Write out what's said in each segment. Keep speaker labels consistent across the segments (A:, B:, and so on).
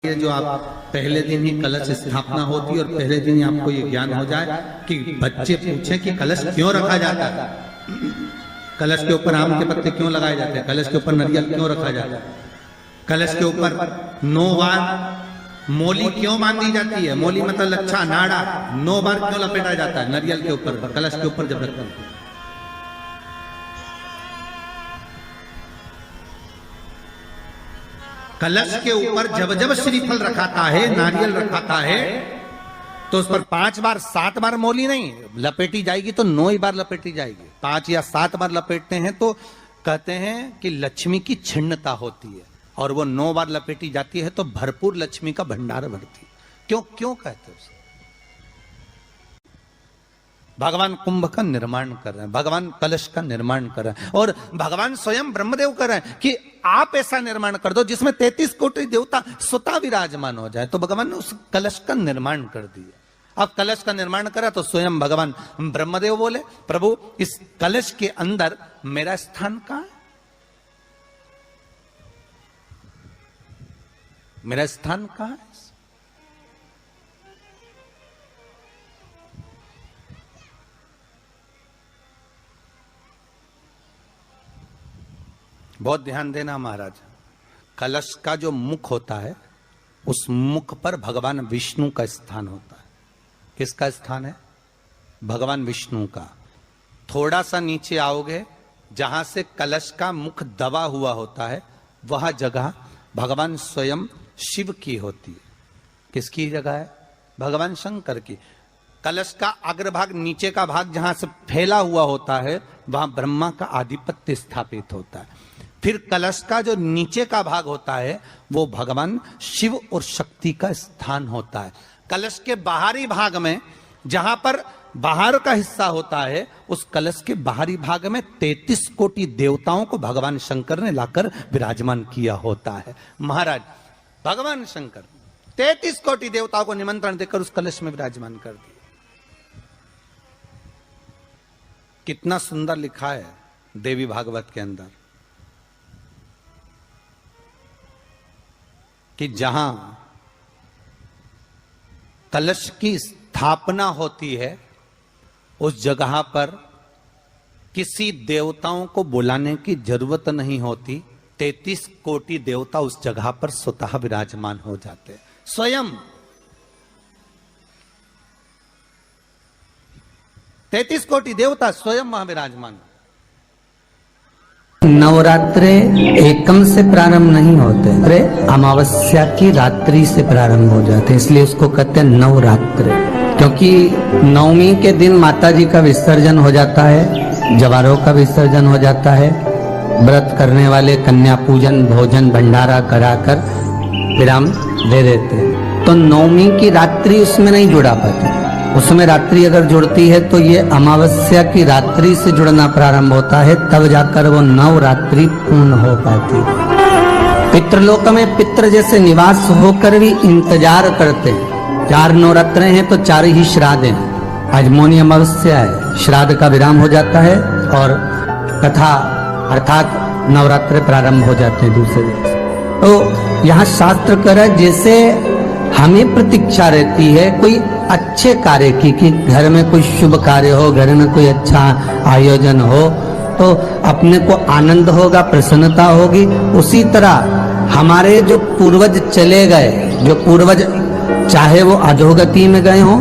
A: ये जो आप पहले दिन ही कलश स्थापना होती है और पहले दिन ही आपको ये ज्ञान हो जाए कि बच्चे पूछें कि कलश क्यों रखा जाता है, कलश के ऊपर आम के पत्ते क्यों लगाए जाते हैं, कलश के ऊपर नारियल क्यों रखा जाता है, कलश के ऊपर 9 बार मोली क्यों बांधी जाती है, मोली मतलब लच्छा नाड़ा 9 बार क्यों लपेटा जाता है नारियल के ऊपर, कलश के ऊपर जब रखते हैं। कलश के ऊपर जब जब श्रीफल रखाता है, नारियल रखाता है, तो उस पर 5 बार 7 बार मोली नहीं लपेटी जाएगी, तो 9 ही बार लपेटी जाएगी। 5 या 7 बार लपेटते हैं तो कहते हैं कि लक्ष्मी की छिन्नता होती है, और वो 9 बार लपेटी जाती है तो भरपूर लक्ष्मी का भंडार भरती है। क्यों क्यों कहते हैं? भगवान कुंभ का निर्माण कर रहे हैं, भगवान कलश का निर्माण कर रहे हैं, और भगवान स्वयं ब्रह्मदेव कर रहे हैं कि आप ऐसा निर्माण कर दो जिसमें 33 कोटि देवता स्वतः विराजमान हो जाए। तो भगवान ने उस कलश का निर्माण कर दिया। अब कलश का निर्माण करा तो स्वयं भगवान ब्रह्मदेव बोले, प्रभु इस कलश के अंदर मेरा स्थान कहां है, मेरा स्थान कहां है? बहुत ध्यान देना महाराज, कलश का जो मुख होता है उस मुख पर भगवान विष्णु का स्थान होता है। किसका स्थान है? भगवान विष्णु का। थोड़ा सा नीचे आओगे, जहां से कलश का मुख दबा हुआ होता है वह जगह भगवान स्वयं शिव की होती है। किसकी जगह है? भगवान शंकर की। कलश का अग्रभाग, नीचे का भाग जहां से फैला हुआ होता है वहां ब्रह्मा का आधिपत्य स्थापित होता है। फिर कलश का जो नीचे का भाग होता है वो भगवान शिव और शक्ति का स्थान होता है। कलश के बाहरी भाग में, जहां पर बाहर का हिस्सा होता है, उस कलश के बाहरी भाग में 33 कोटि देवताओं को भगवान शंकर ने लाकर विराजमान किया होता है। महाराज भगवान शंकर 33 कोटि देवताओं को निमंत्रण देकर उस कलश में विराजमान कर दिया। कितना सुंदर लिखा है देवी भागवत के अंदर कि जहां कलश की स्थापना होती है उस जगह पर किसी देवताओं को बुलाने की जरूरत नहीं होती। 33 कोटि देवता उस जगह पर स्वतः विराजमान हो जाते हैं। स्वयं 33 कोटि देवता स्वयं वहां विराजमान।
B: नवरात्रे एकम से प्रारंभ नहीं होते, अरे अमावस्या की रात्रि से प्रारंभ हो जाते, इसलिए उसको कहते हैं नवरात्रे। क्योंकि नवमी के दिन माता जी का विसर्जन हो जाता है, जवारों का विसर्जन हो जाता है, व्रत करने वाले कन्या पूजन भोजन भंडारा कराकर विराम दे देते हैं। तो नवमी की रात्रि उसमें नहीं जुड़ा पाती, उसमें रात्रि अगर जुड़ती है तो ये अमावस्या की रात्रि से जुड़ना प्रारंभ होता है, तब जाकर वो नवरात्रि पूर्ण हो पाती है। पितृलोक में पितृ जैसे निवास होकर भी इंतजार करते हैं। 4 नवरात्रे हैं तो 4 ही श्राद्ध हैं। आज मौनी अमावस्या है, श्राद्ध का विराम हो जाता है और कथा अर्थात नवरात्रे प्रारंभ हो जाते हैं दूसरे दिन। तो यहाँ शास्त्र कह रहा है जैसे हमें प्रतीक्षा रहती है कोई अच्छे कार्य की, कि घर में कोई शुभ कार्य हो, घर में कोई अच्छा आयोजन हो तो अपने को आनंद होगा, प्रसन्नता होगी। उसी तरह हमारे जो पूर्वज चले गए, जो पूर्वज चाहे वो अधोगति में गए हों,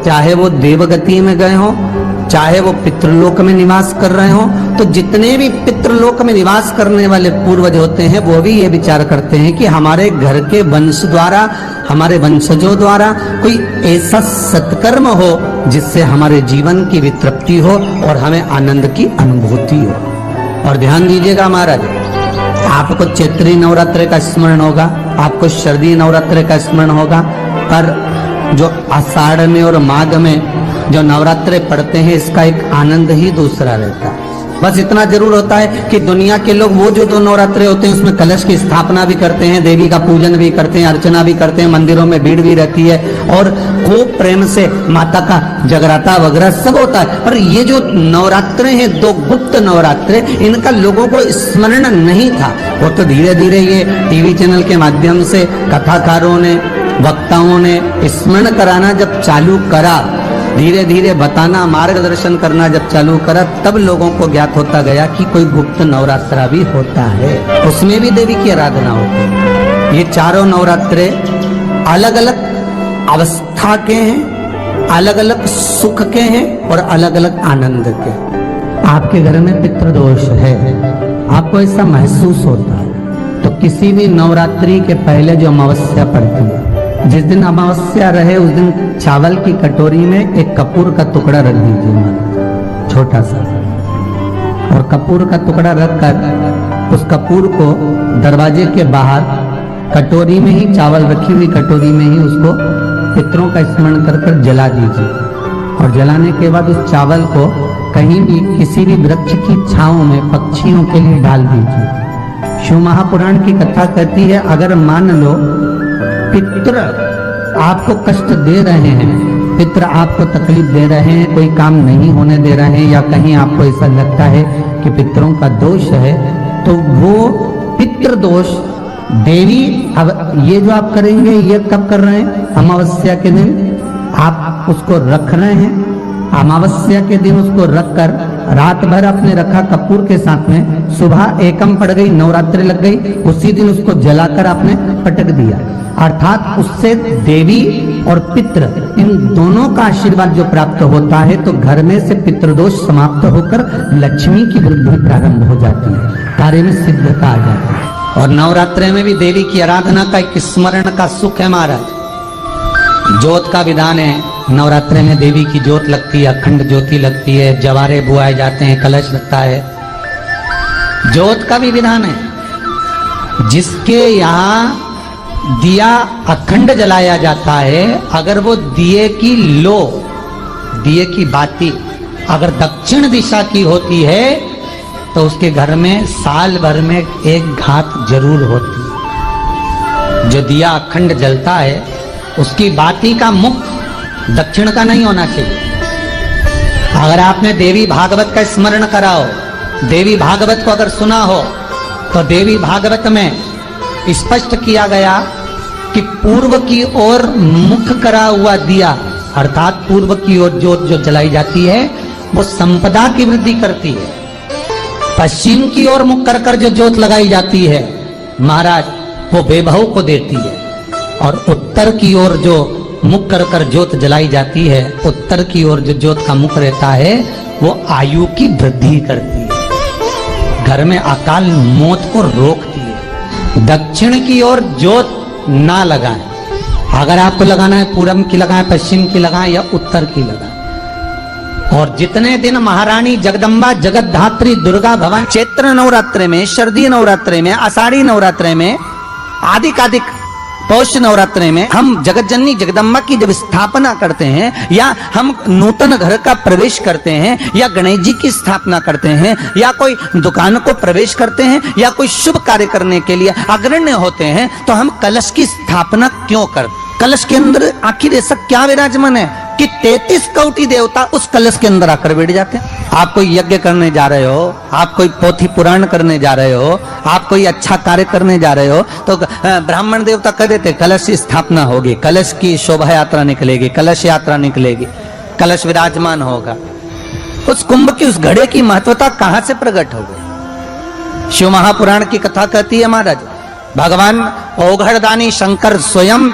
B: चाहे वो देवगति में गए हों, चाहे वो पितृलोक में निवास कर रहे हों, तो जितने भी पितृलोक में निवास करने वाले पूर्वज होते हैं वो भी ये विचार करते हैं कि हमारे घर के वंश द्वारा, हमारे वंशजों द्वारा कोई ऐसा सत्कर्म हो जिससे हमारे जीवन की वितृप्ति हो और हमें आनंद की अनुभूति हो। और ध्यान दीजिएगा महाराज, आपको चैत्री नवरात्रि का स्मरण होगा, आपको शरदी नवरात्रि का स्मरण होगा, पर जो आषाढ़ में और माघ में जो नवरात्रे पढ़ते हैं इसका एक आनंद ही दूसरा रहता है। बस इतना जरूर होता है कि दुनिया के लोग वो जो 2 नवरात्रे होते हैं उसमें कलश की स्थापना भी करते हैं, देवी का पूजन भी करते हैं, अर्चना भी करते हैं, मंदिरों में भीड़ भी रहती है और खूब प्रेम से माता का जगराता वगैरह सब होता है। पर ये जो नवरात्रे हैं 2 गुप्त नवरात्रे, इनका लोगों को स्मरण नहीं था। वो तो धीरे धीरे ये टीवी चैनल के माध्यम से कथाकारों ने, वक्ताओं ने स्मरण कराना जब चालू करा, धीरे धीरे बताना, मार्गदर्शन करना जब चालू करा, तब लोगों को ज्ञात होता गया कि कोई गुप्त नवरात्रा भी होता है, उसमें भी देवी की आराधना होती है। ये चारों नवरात्रे अलग अलग अवस्था के हैं, अलग अलग सुख के हैं और अलग अलग आनंद के। आपके घर में पितृदोष है, आपको ऐसा महसूस होता है, तो किसी भी नवरात्रि के पहले जो अमावस्या पड़ती है, जिस दिन अमावस्या रहे उस दिन चावल की कटोरी में एक कपूर का टुकड़ा रख दीजिए, छोटा सा, और कपूर का टुकड़ा रखकर उस कपूर को दरवाजे के बाहर कटोरी में ही, चावल रखी हुई कटोरी में ही उसको पितरों का स्मरण कर कर जला दीजिए। और जलाने के बाद उस चावल को कहीं भी किसी भी वृक्ष की छांव में पक्षियों के लिए डाल दीजिए। शिव महापुराण की कथा कहती है, अगर मान लो पितृ आपको कष्ट दे रहे हैं, पितृ आपको तकलीफ दे रहे हैं, कोई काम नहीं होने दे रहे हैं, या कहीं आपको ऐसा लगता है कि पितरों का दोष है, तो वो पितृ दोष देवी, अब ये जो आप करेंगे ये कब कर रहे हैं? अमावस्या के दिन आप उसको रख रहे हैं, अमावस्या के दिन उसको रखकर रात भर आपने रखा कपूर के साथ में, सुबह एकम पड़ गई, नवरात्रि लग गई, उसी दिन उसको जलाकर आपने पटक दिया। अर्थात उससे देवी और पितृ इन दोनों का आशीर्वाद जो प्राप्त होता है, तो घर में से पितृदोष समाप्त होकर लक्ष्मी की वृद्धि प्रारंभ हो जाती है, कार्य में सिद्धता आ जाती है। और नवरात्रि में भी देवी की आराधना का एक स्मरण का सुख है महाराज। ज्योत का विधान है, नवरात्रि में देवी की ज्योत लगती है, अखंड ज्योति लगती है, जवारे बुआए जाते हैं, कलश लगता है, ज्योत का भी विधान है। जिसके यहाँ दिया अखंड जलाया जाता है, अगर वो दिए की लो, दिए की बाती अगर दक्षिण दिशा की होती है, तो उसके घर में साल भर में एक घात जरूर होती है। जो दिया अखंड जलता है उसकी बाती का मुख दक्षिण का नहीं होना चाहिए। अगर आपने देवी भागवत का स्मरण करा हो, देवी भागवत को अगर सुना हो, तो देवी भागवत में स्पष्ट किया गया कि पूर्व की ओर मुख करा हुआ दिया, अर्थात पूर्व की ओर ज्योत जो जलाई जाती है वो संपदा की वृद्धि करती है। पश्चिम की ओर मुख कर कर जो ज्योत लगाई जाती है महाराज, वो वैभव को देती है। और उत्तर की ओर जो मुख कर कर ज्योत जलाई जाती है, उत्तर की ओर जो ज्योत का मुख रहता है, वो आयु की वृद्धि करती है, घर में अकाल मौत को रोकती है। दक्षिण की ओर ज्योत ना लगाएं, अगर आपको लगाना है पूरब की लगाएं, पश्चिम की लगाएं या उत्तर की लगाएं। और जितने दिन महारानी जगदम्बा जगतधात्री दुर्गा भवानी चैत्र नवरात्रि में, शरदीय नवरात्रि में, आषाढ़ी नवरात्रि में, आदिकादिक पौष नवरात्रि में हम जगत जननी जगदम्बा की जब स्थापना करते हैं, या हम नूतन घर का प्रवेश करते हैं, या गणेश जी की स्थापना करते हैं, या कोई दुकान को प्रवेश करते हैं, या कोई शुभ कार्य करने के लिए अग्रण्य होते हैं, तो हम कलश की स्थापना क्यों करते? कलश के अंदर आखिर ऐसा क्या विराजमान है कि 33 कोटि देवता उस कलश के अंदर आकर बैठ जाते हैं? आप कोई यज्ञ करने जा रहे हो, आप कोई पोथी पुराण करने जा रहे हो, आप कोई अच्छा कार्य करने जा रहे हो, तो ब्राह्मण देवता कह देते कलश की स्थापना होगी, कलश की शोभा यात्रा निकलेगी, कलश यात्रा निकलेगी, कलश विराजमान होगा। उस कुंभ की, उस घड़े की महत्वता कहां से प्रकट हो गई? शिव महापुराण की कथा कहती है महाराज, भगवान ओघड़दानी शंकर स्वयं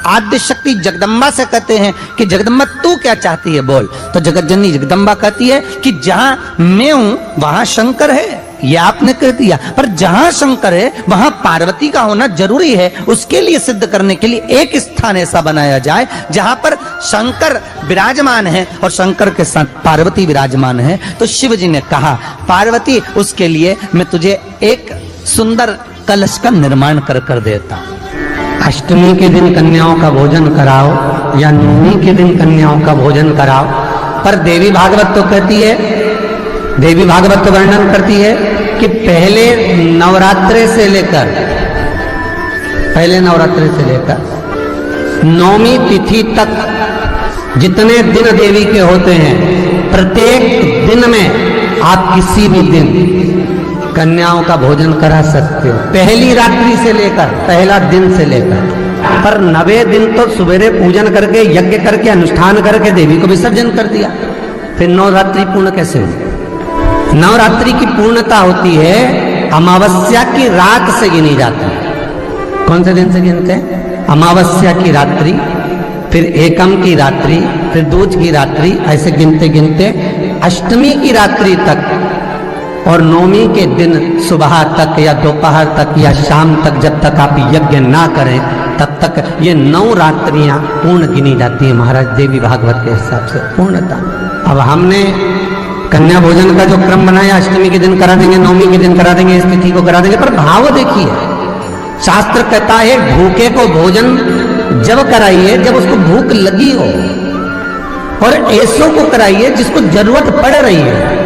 B: आद्य शक्ति जगदम्बा से कहते हैं कि जगदम्बा तू क्या चाहती है बोल। तो जगत जननी जगदम्बा कहती है कि जहां मैं हूं वहां शंकर है, ये आपने कह दिया, पर जहां शंकर है वहां पार्वती का होना जरूरी है। उसके लिए सिद्ध करने के लिए एक स्थान ऐसा बनाया जाए जहां पर शंकर विराजमान है और शंकर के साथ पार्वती विराजमान है। तो शिव जी ने कहा, पार्वती उसके लिए मैं तुझे एक सुंदर कलश का निर्माण कर देता। अष्टमी के दिन कन्याओं का भोजन कराओ या नवमी के दिन कन्याओं का भोजन कराओ, पर देवी भागवत तो कहती है देवी भागवत वर्णन करती है कि पहले नवरात्रे से लेकर नौमी तिथि तक जितने दिन देवी के होते हैं, प्रत्येक दिन में आप किसी भी दिन कन्याओं का भोजन करा सकते हो, पहली रात्रि से लेकर, पहला दिन से लेकर। पर 9वें दिन तो सवेरे पूजन करके, यज्ञ करके, अनुष्ठान करके देवी को विसर्जन कर दिया, फिर नवरात्रि पूर्ण कैसे हुई? नवरात्रि की पूर्णता होती है अमावस्या की रात से गिनी जाती है। कौन से दिन से गिनते हैं? अमावस्या की रात्रि, फिर एकम की रात्रि, फिर दूज की रात्रि, ऐसे गिनते गिनते अष्टमी की रात्रि तक और नौमी के दिन सुबह तक या दोपहर तक या शाम तक, जब तक आप यज्ञ ना करें तब तक ये 9 रात्रियां पूर्ण गिनी जाती है महाराज देवी भागवत के हिसाब से पूर्णता। अब हमने कन्या भोजन का जो क्रम बनाया, अष्टमी के दिन करा देंगे, नौमी के दिन करा देंगे, इस तिथि को करा देंगे, पर भाव देखिए, शास्त्र कहता है भूखे को भोजन जब कराइए जब उसको भूख लगी हो, और ऐसों को कराइए जिसको जरूरत पड़ रही है।